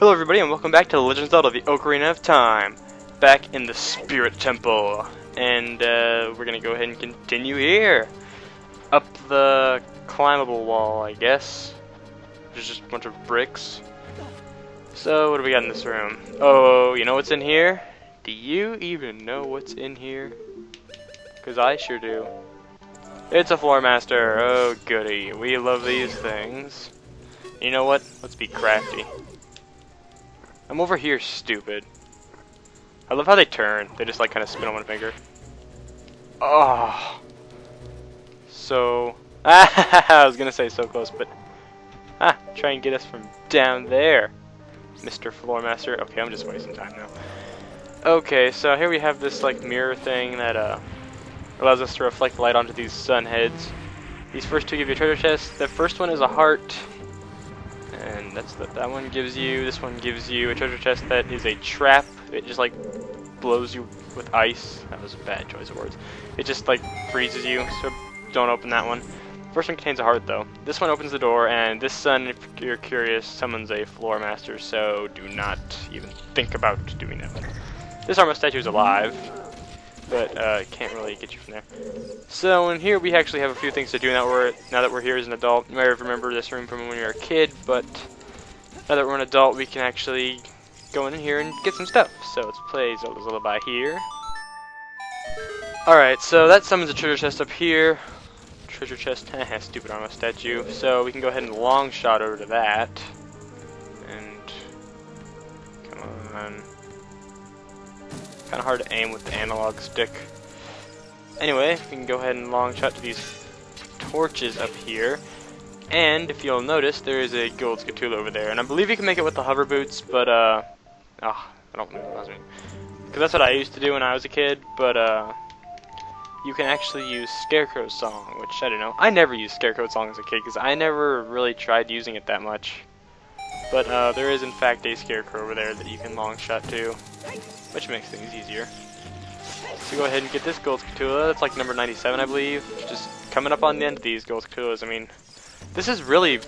Hello everybody and welcome back to The Legend of Zelda, the Ocarina of Time. Back in the Spirit Temple. And we're gonna go ahead and continue here. Up the climbable wall, I guess. There's just a bunch of bricks. So, what do we got in this room? Oh, you know what's in here? Do you even know what's in here? Because I sure do. It's a Floor Master. Oh goody. We love these things. You know what? Let's be crafty. I'm over here, stupid. I love how they turn. They just like kind of spin on one finger. Oh. So. I was gonna say so close, but. Try and get us from down there, Mr. Floor Master. Okay, I'm just wasting time now. Okay, so here we have this like mirror thing that allows us to reflect light onto these sun heads. These first two give you a treasure chest. The first one is a heart. And that one gives you, this one gives you a treasure chest that is a trap. It just like blows you with ice. That was a bad choice of words. It just like freezes you, so don't open that one. First one contains a heart though. This one opens the door, and this sun, if you're curious, summons a Floor Master, so do not even think about doing that one. This Armor statue is alive, but can't really get you from there. So in here we actually have a few things to do now that we're here as an adult. You might have remembered this room from when you were a kid, but now that we're an adult we can actually go in here and get some stuff. So let's play Zelda's Lullaby here. Alright, so that summons a treasure chest up here. Treasure chest, stupid Armor statue. So we can go ahead and long shot over to that. And come on. Kind of hard to aim with the analog stick. Anyway, we can go ahead and long shot to these torches up here. And if you'll notice, there is a gold Skulltula over there. And I believe you can make it with the hover boots, but I don't know what because that's what I used to do when I was a kid. But you can actually use Scarecrow's Song, which I don't know. I never used Scarecrow's Song as a kid because I never really tried using it that much. But there is in fact a Scarecrow over there that you can long shot to, which makes things easier. So go ahead and get this gold Skulltula. That's like number 97, I believe. Just coming up on the end of these gold Skuttulas. I mean, this is really,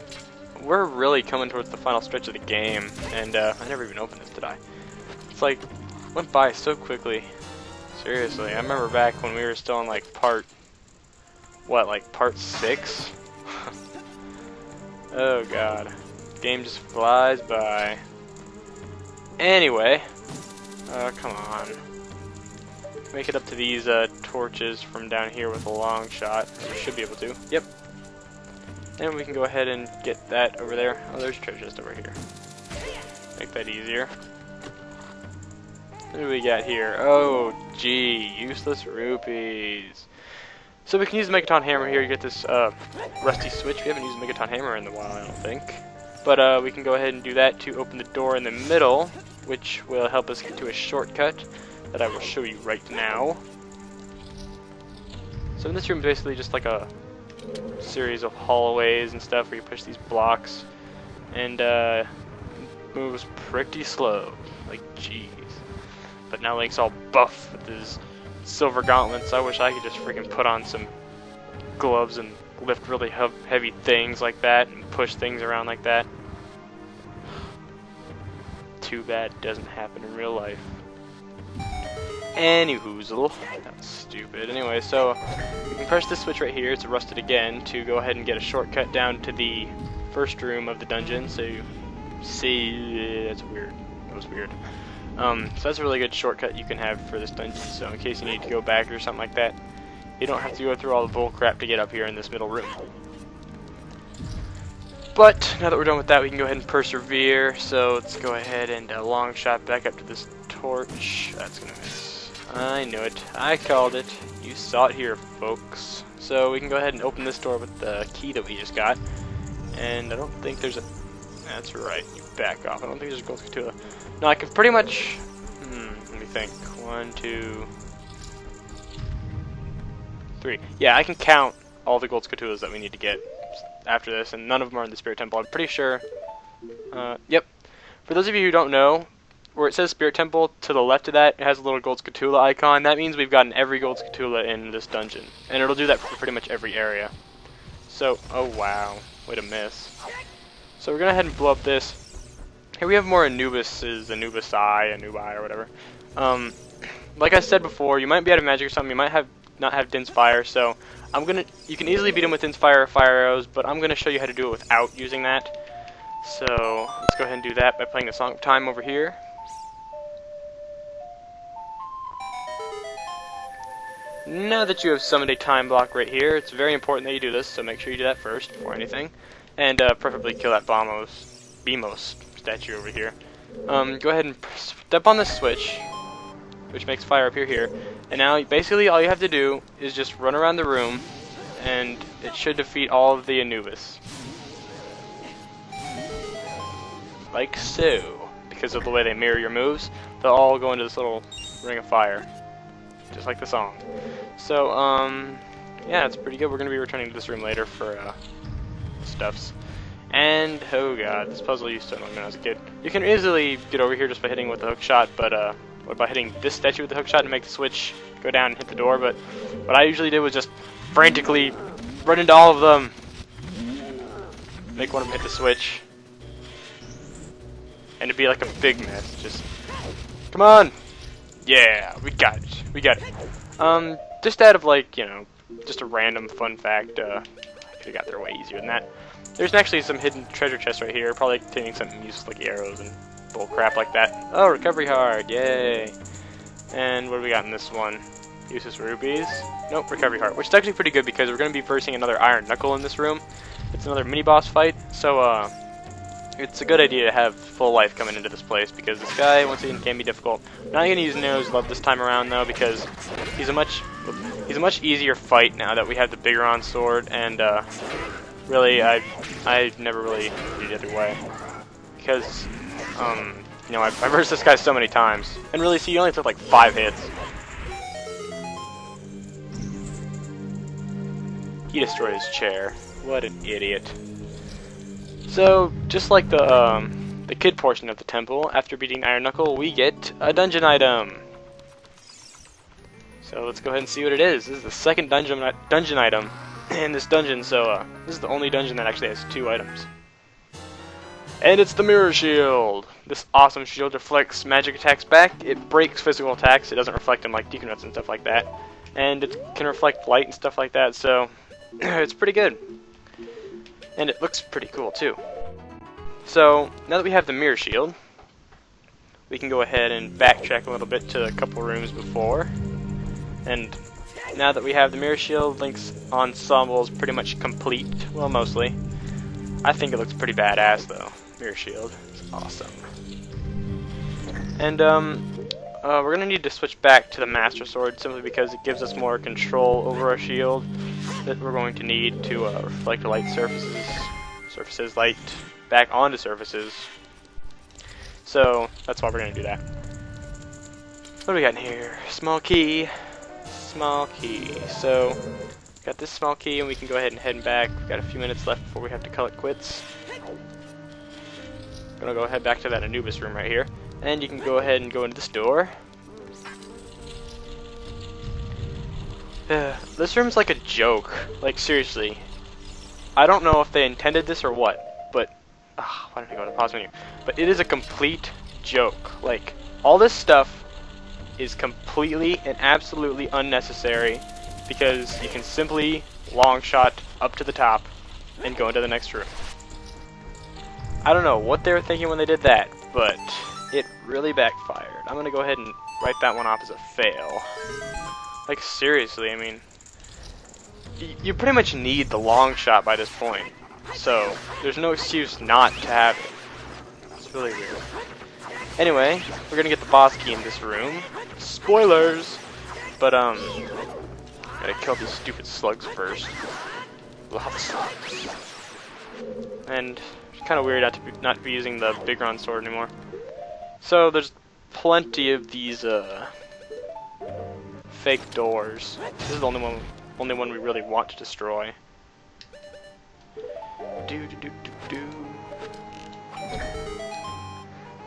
we're really coming towards the final stretch of the game, and I never even opened this, did I? It's like, went by so quickly. Seriously, I remember back when we were still in like part 6? Oh god. Game just flies by. Anyway, come on. Make it up to these torches from down here with a long shot. You should be able to. Yep. And we can go ahead and get that over there. Oh, there's a treasure chest over here. Make that easier. What do we got here? Oh, gee, useless rupees. So we can use the Megaton Hammer here. You get this rusty switch. We haven't used the Megaton Hammer in a while, I don't think. But we can go ahead and do that to open the door in the middle, which will help us get to a shortcut that I will show you right now. So in this room is basically just like a series of hallways and stuff where you push these blocks, and moves pretty slow, like jeez. But now Link's all buff with his silver gauntlets. I wish I could just freaking put on some gloves and lift really heavy things like that and push things around like that. Too bad it doesn't happen in real life. Anyhoozle. That's stupid. Anyway, so you can press this switch right here. It's rusted again to go ahead and get a shortcut down to the first room of the dungeon. So you see, that's weird. That was weird. So that's a really good shortcut you can have for this dungeon. So in case you need to go back or something like that, you don't have to go through all the bull crap to get up here in this middle room. But now that we're done with that, we can go ahead and persevere. So let's go ahead and long shot back up to this torch. That's gonna miss. I knew it. I called it. You saw it here, folks. So we can go ahead and open this door with the key that we just got. And I don't think there's a... That's right. You back off. I don't think there's a gold Skulltula. No, I can pretty much... let me think. 1, 2... 3. Yeah, I can count all the gold Skuttulas that we need to get after this, and none of them are in the Spirit Temple. I'm pretty sure... yep. For those of you who don't know, where it says Spirit Temple, to the left of that, it has a little gold Skulltula icon. That means we've gotten every gold Skulltula in this dungeon. And it'll do that for pretty much every area. So, oh wow. Way to miss. So we're going to go ahead and blow up this. Here we have more Anubises, Anubi, or whatever. Like I said before, you might be out of magic or something. You might not have Din's Fire, so you can easily beat him with Din's Fire or Fire Arrows, but I'm gonna show you how to do it without using that. So let's go ahead and do that by playing the Song of Time over here. Now that you have summoned a time block right here, it's very important that you do this, so make sure you do that first before anything. And preferably kill that Beamos statue over here. Go ahead and step on the switch, which makes fire appear here. And now, basically, all you have to do is just run around the room, and it should defeat all of the Anubis. Like so. Because of the way they mirror your moves, they'll all go into this little ring of fire. Just like the song. So, yeah, it's pretty good. We're going to be returning to this room later for stuffs. And, oh god, this puzzle used to annoy me when I was a kid. You can easily get over here just by hitting with the hook shot, but what about hitting this statue with the hook shot and make the switch go down and hit the door? But what I usually did was just frantically run into all of them. Make one of them hit the switch. And it'd be like a big mess. Just, come on! Yeah, we got it. We got it. Just out of, like, you know, just a random fun fact, I could have got there way easier than that. There's actually some hidden treasure chests right here, probably containing something useless like arrows and bull crap like that. Oh, recovery heart, yay! And what do we got in this one? Useless rubies. Nope, recovery heart, which is actually pretty good because we're going to be versing another Iron Knuckle in this room. It's another mini-boss fight, so it's a good idea to have full life coming into this place because this guy, once again, can be difficult. I'm not going to use Nose Love this time around though because he's a much easier fight now that we have the Buhrman sword, and really, I never really did it the other way because you know, I've versed this guy so many times, and really, see, he only took like 5 hits. He destroyed his chair. What an idiot. So, just like the kid portion of the temple, after beating Iron Knuckle, we get a dungeon item. So let's go ahead and see what it is. This is the second dungeon item in this dungeon, so this is the only dungeon that actually has 2 items. And it's the Mirror Shield! This awesome shield reflects magic attacks back. It breaks physical attacks. It doesn't reflect them like Deacon Nuts and stuff like that. And it can reflect light and stuff like that, so it's pretty good. And it looks pretty cool too. So, now that we have the Mirror Shield, we can go ahead and backtrack a little bit to a couple rooms before. And now that we have the Mirror Shield, Link's ensemble is pretty much complete. Well, mostly. I think it looks pretty badass though. Mirror Shield. It's awesome. And we're gonna need to switch back to the Master Sword simply because it gives us more control over our shield that we're going to need to reflect light surfaces light back onto surfaces. So that's why we're gonna do that. What do we got in here? Small key. Small key. So got this small key, and we can go ahead and head back. We've got a few minutes left before we have to call it quits. Gonna go ahead back to that Anubis room right here, and you can go ahead and go into this door. This room's like a joke. Like, seriously. I don't know if they intended this or what, but why did I go to the pause menu? But it is a complete joke. Like, all this stuff is completely and absolutely unnecessary because you can simply long shot up to the top and go into the next room. I don't know what they were thinking when they did that, but it really backfired. I'm gonna go ahead and write that one off as a fail. Like, seriously, I mean, you pretty much need the long shot by this point, so there's no excuse not to have it. It's really weird. Anyway, we're gonna get the boss key in this room. Spoilers! But, gotta kill these stupid slugs first. Lava slugs. And it's kind of weird not to be using the Buhrman sword anymore. So there's plenty of these fake doors. This is the only one we really want to destroy.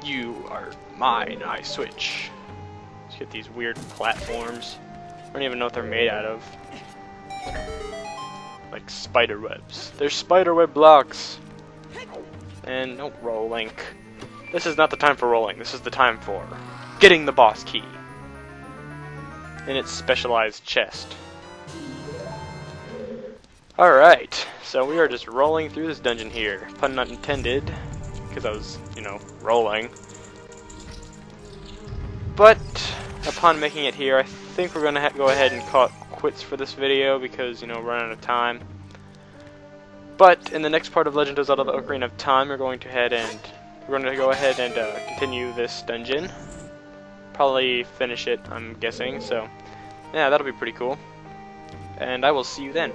You are mine, I switch. Let's get these weird platforms. I don't even know what they're made out of. Like spider webs. They're spider web blocks. And don't roll, Link. This is not the time for rolling, this is the time for getting the boss key in its specialized chest. Alright, so we are just rolling through this dungeon here. Pun not intended, because I was, you know, rolling. But, upon making it here, I think we're going to go ahead and call it quits for this video, because, you know, we're running out of time. But, in the next part of Legend of Zelda the Ocarina of Time, we're going to go ahead and continue this dungeon. Probably finish it, I'm guessing, so yeah, that'll be pretty cool. And I will see you then.